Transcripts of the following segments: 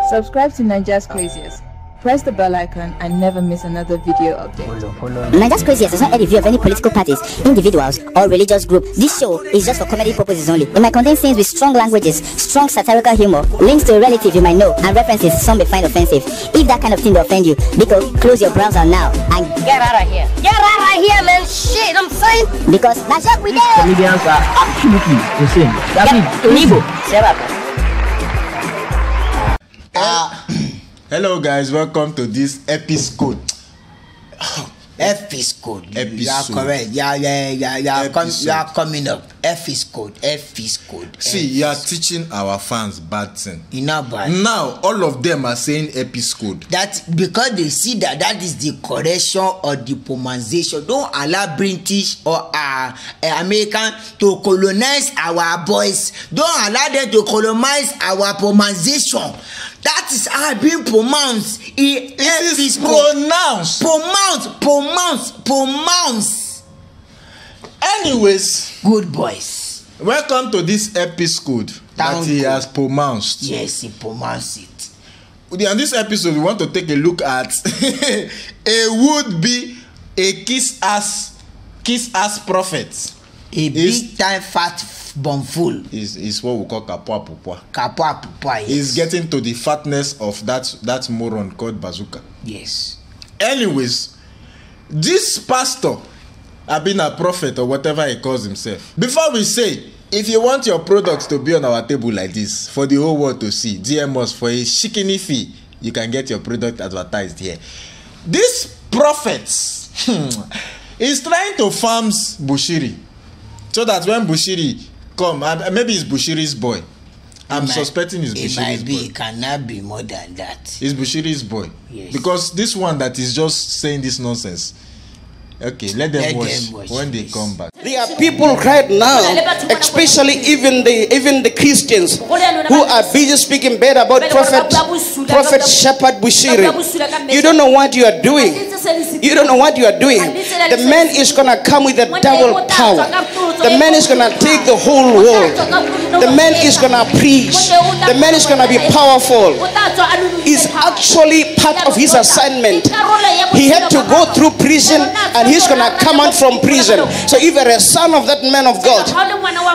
Subscribe to Niger's Craziest. Press the bell icon and never miss another video update. Niger's Craziest does not add review of any political parties, individuals, or religious group. This show is just for comedy purposes only. It might contain scenes with strong languages, strong satirical humor, links to a relative you might know, and references some may find offensive. If that kind of thing will offend you, because close your browser now and get out of here. Get out of here, man. Shit, I'm saying. Because that's what we do. Comedians are absolutely insane. That's it. Hello guys, welcome to this episode. Episode. You are correct. You are coming up. Episode. See, you are teaching our fans bad thing. You know bad. Now all of them are saying episode. That because they see that is the correction or the pronunciation. Don't allow British or American to colonize our boys. Don't allow them to colonize our pronunciation. That is how being pronounced. It is pronounced. Anyways, good boys. Welcome to this episode that he has pronounced. Yes, he pronounced it. On this episode, we want to take a look at a would-be kiss ass prophet. A big time fat bonful is what we call kapwa. Yes. He's getting to the fatness of that moron called Bazooka. Yes. Anyways, this pastor, I've been a prophet or whatever he calls himself. Before we say, if you want your products to be on our table like this for the whole world to see, DM us for a shikini fee. You can get your product advertised here. This prophet is trying to farm Bushiri, so that when Bushiri come, maybe it's Bushiri's boy. I'm suspecting it's Bushiri's boy. It cannot be more than that. It's Bushiri's boy. Yes. Because this one that is just saying this nonsense. Okay, let them watch when they come back. There are people right now, especially even the Christians, who are busy speaking bad about Prophet Shepherd Bushiri. You don't know what you are doing. You don't know what you are doing. The man is gonna come with a double power. The man is gonna take the whole world. The man is gonna preach. The man is gonna be powerful. It's actually part of his assignment. He had to go through prison, and he's gonna come out from prison. So if you're a son of that man of God,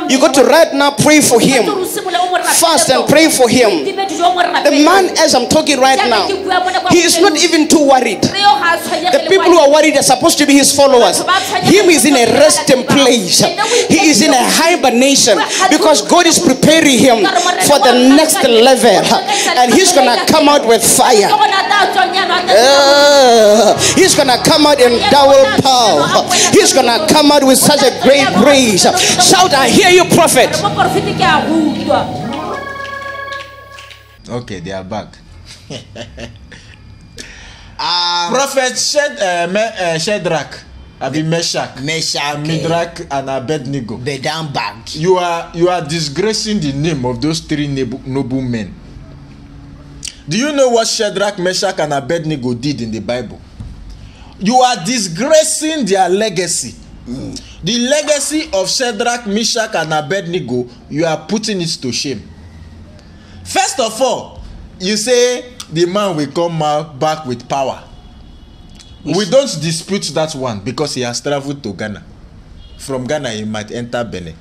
you got to right now pray for him. Fast and pray for him. The man, as I'm talking right now, he is not even too worried. The people who are worried are supposed to be his followers. Him is in a resting place. He is in a hibernation because God is preparing him for the next level, and he's gonna come out with fire. He's gonna come out in double power. He's gonna come out with such a great praise. Shout, I hear you, prophet. Okay, they are back. Prophet Shadrach, Meshach, Midrach, and Abednego. You are disgracing the name of those three noble men. Do you know what Shadrach, Meshach, and Abednego did in the Bible? You are disgracing their legacy. The legacy of Shadrach, Meshach, and Abednego, you are putting it to shame. First of all, you say the man will come back with power. We don't dispute that one because he has traveled to Ghana. From Ghana, he might enter Benin.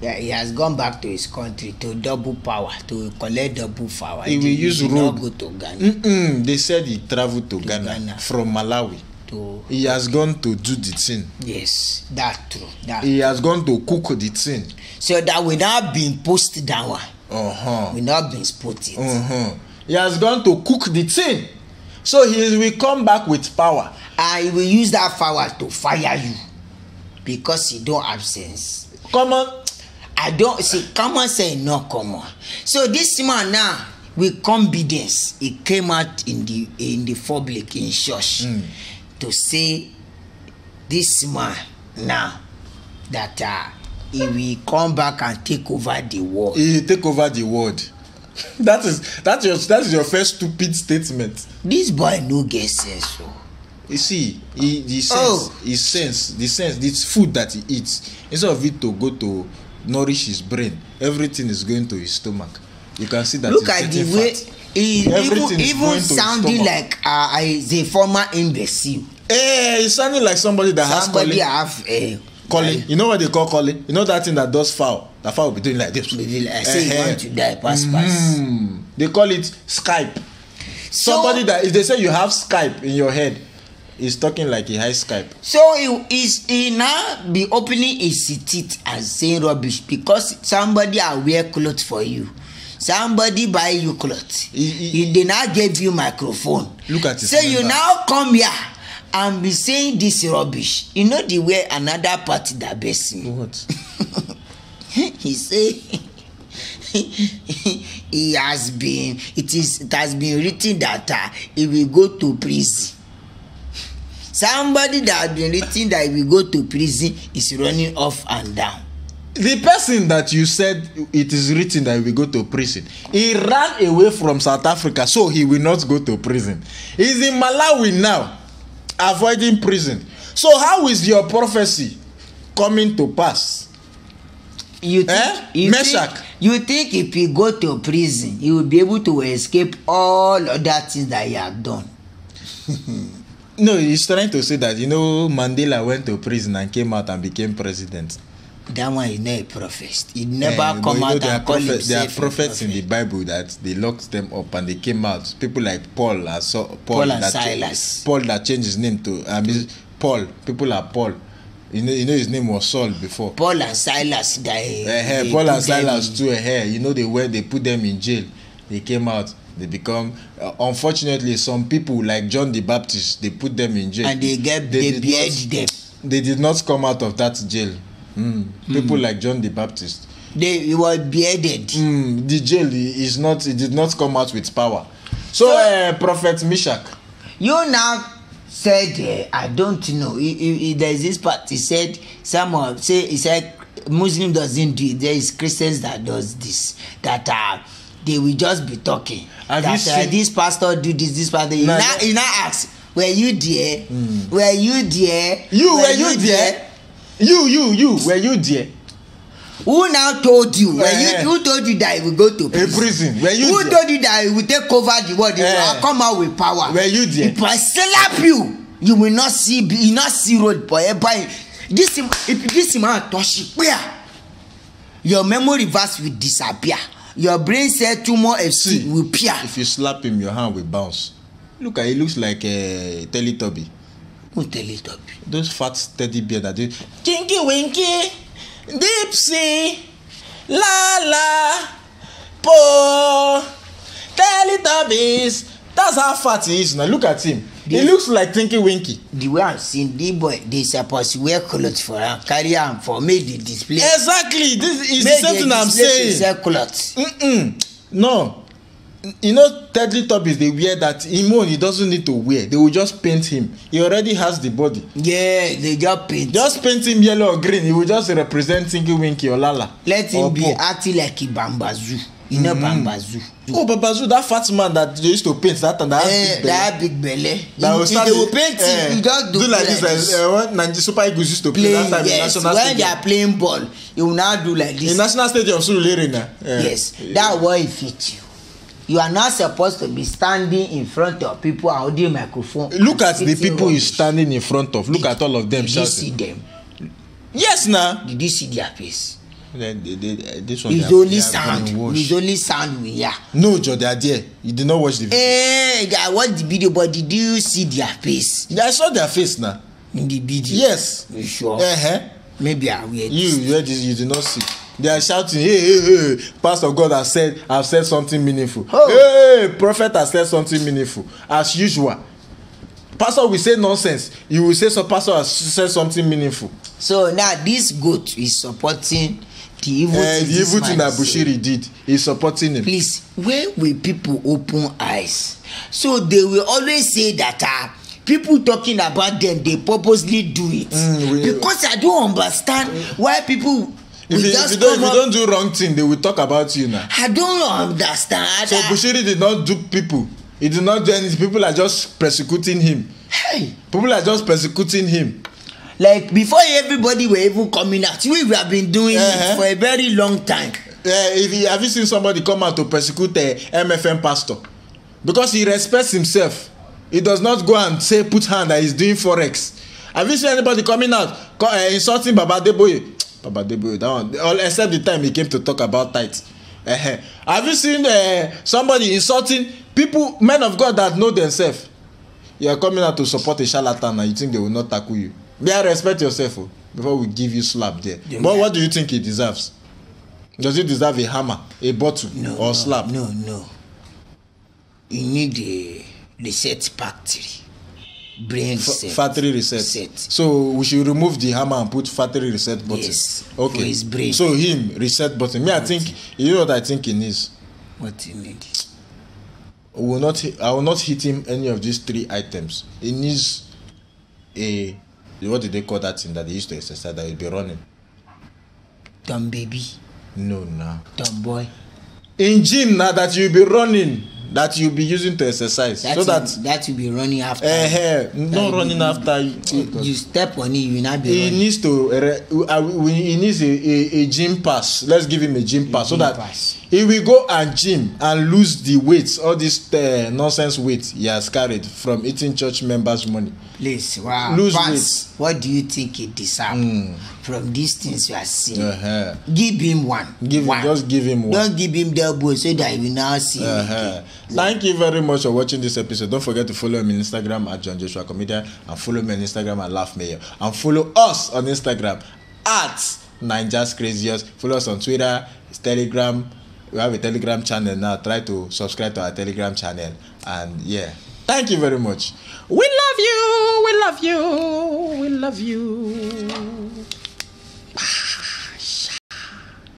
Yeah, he has gone back to his country to double power, to collect double power. He will use road. Go to Ghana. They said he traveled to Ghana from Malawi. He has gone to do the thing. Yes, that's true. He has gone to cook the thing. So that will not be posted that one. Will not be spotted. He has gone to cook the thing. So he will come back with power. And he will use that power to fire you. Because he don't have sense. Come on. I don't see common say no common. So this man now with confidence, he came out in the public in church to say this man now that he will come back and take over the world. He will take over the world. That's your first stupid statement. This boy no get sense. So. You see, the sense, this food that he eats, instead of it to go to nourish his brain, everything is going to his stomach. You can see that. Look at the way he even sounding like a former imbecile. He's sounding like somebody that has calling. Calling. You know what they call calling? You know that thing that does foul? That foul will be doing like this. I say you want to die, pass. They call it Skype. Somebody that if they say you have Skype in your head, is talking like he has Skype. So he now be opening his teeth and saying rubbish because somebody wear clothes for you. Somebody buy you clothes. They now gave you microphone. Look at it. So you now come here and be saying this rubbish. You know the way another party that best me. What? He say it has been written that he will go to prison. Somebody that has been written that he will go to prison is running off and down. The person that you said it is written that he will go to prison, he ran away from South Africa, so he will not go to prison. He's in Malawi now, avoiding prison. So how is your prophecy coming to pass? You think if he go to prison, he will be able to escape all other things that he have done? No, he's trying to say that, Mandela went to prison and came out and became president. That one is not a prophet. He never come out and call himself. There are prophets in the Bible that they locked them up and they came out. People like Paul and Silas. Paul that changed his name to Paul. People are Paul. You know his name was Saul before. Paul and Silas. Paul and Silas too. They put them in jail. They came out. They become unfortunately some people like John the Baptist. They put them in jail. And they beheaded them. They did not come out of that jail. People like John the Baptist. They were beheaded. The jail it did not come out with power. So Prophet Meshach. You now said I don't know. There is this part. He said he said Muslim doesn't do it. There is Christians that does this. That they will just be talking. This pastor do this pastor. He now asks, were you there? Were you there? Were you there? You, were you there? Who now told you? Who told you that he will go to prison? Were you Who told you that he will take over the world? He will come out with power. Were you there? If I slap you, you will not see road forever. If this man touch you, your memory verse will disappear. Your brain cell tumor FC will appear. If you slap him, your hand will bounce. Look, he looks like a Teletubby. Who Teletubby? Those fat teddy bear that do Kinky Winky, Dipsy, La La, Po, Teletubbies. That's how fat he is now. Look at him. He looks like Tinky Winky. The way I'm seeing the boy, they supposed to wear clothes for him, carry him for make the display. Exactly. This is the same thing I'm saying. Sell clothes. No. Teletubbies, they wear that. He doesn't need to wear. They will just paint him. He already has the body. Yeah, they just paint. Just paint him yellow or green. He will just represent Tinky Winky or Lala. Let him be acting like a Bambazoo. You know Bambazoo. Oh, Bambazoo, that fat man that they used to paint that and that big belly. They will paint him. He just do like this. Super Eagles used to play that time in National Stadium. When they are playing ball, he will now do like this. In National Stadium, Surulere. Yes, that way it fit you. You are not supposed to be standing in front of people and holding microphone. Look at the people he's standing in front of. Look at all of them shouting. Did you see them? Yes, now. Did you see their face? This one it's only sound. It's only sound we hear. No, Joe, they are there. You did not watch the video. I watched the video, but did you see their face? Yeah, I saw their face now. In the video? Yes. You sure? Maybe I will. You did not see. They are shouting, hey, Pastor God has said something meaningful. Hey, prophet has said something meaningful. As usual. Pastor will say nonsense. You will say Pastor has said something meaningful. So now this goat is supporting the evil thing that Bushiri did. He's supporting him. Please, where will people open eyes? So they will always say that people talking about them, they purposely do it. Because I don't understand why people... If you don't do wrong thing, they will talk about you now. I don't understand. So Bushiri did not do people. He did not do anything. People are just persecuting him. Hey. People are just persecuting him. Like before everybody were even coming out, we have been doing it for a very long time. Have you seen somebody come out to persecute a MFM pastor? Because he respects himself. He does not go and say put hand that he's doing forex. Have you seen anybody coming out insulting Baba Adeboye? Baba Adeboye, that one. All except the time he came to talk about tithes. Have you seen somebody insulting people, men of God that know themselves? You are coming out to support a charlatan and you think they will not tackle you. May respect yourself before we give you slap there. Yeah, but what do you think he deserves? Does he deserve a hammer, a bottle, or slap? No. You need a reset factory. Brain reset. Factory reset. So we should remove the hammer and put factory reset button. Yes. Okay. For his brain. So him reset button. I think you know what I think he needs. What he needs? I will not hit him any of these 3 items. He needs a, what did they call that thing that they used to exercise that will be running? Dumb baby. No. Dumb boy. In gym now that you'll be running, that you'll be using to exercise. That will be running after. Not running after you step on it, you will not be running. He needs a gym pass. Let's give him a gym pass so that he will go and gym and lose the weight, all this nonsense weight he has carried from eating church members' money. Please, wow. Lose weight. What do you think he deserves from these things you are seeing? Give him one. Just give him one. Don't give him double so that he will now see. Thank you very much for watching this episode. Don't forget to follow me on Instagram at John Joshua Comedian, and follow me on Instagram at Laugh Mayor, and follow us on Instagram at Ninjas Craziest. Follow us on Twitter, Telegram. We have a Telegram channel now. Try to subscribe to our Telegram channel. And thank you very much. We love you. We love you. We love you.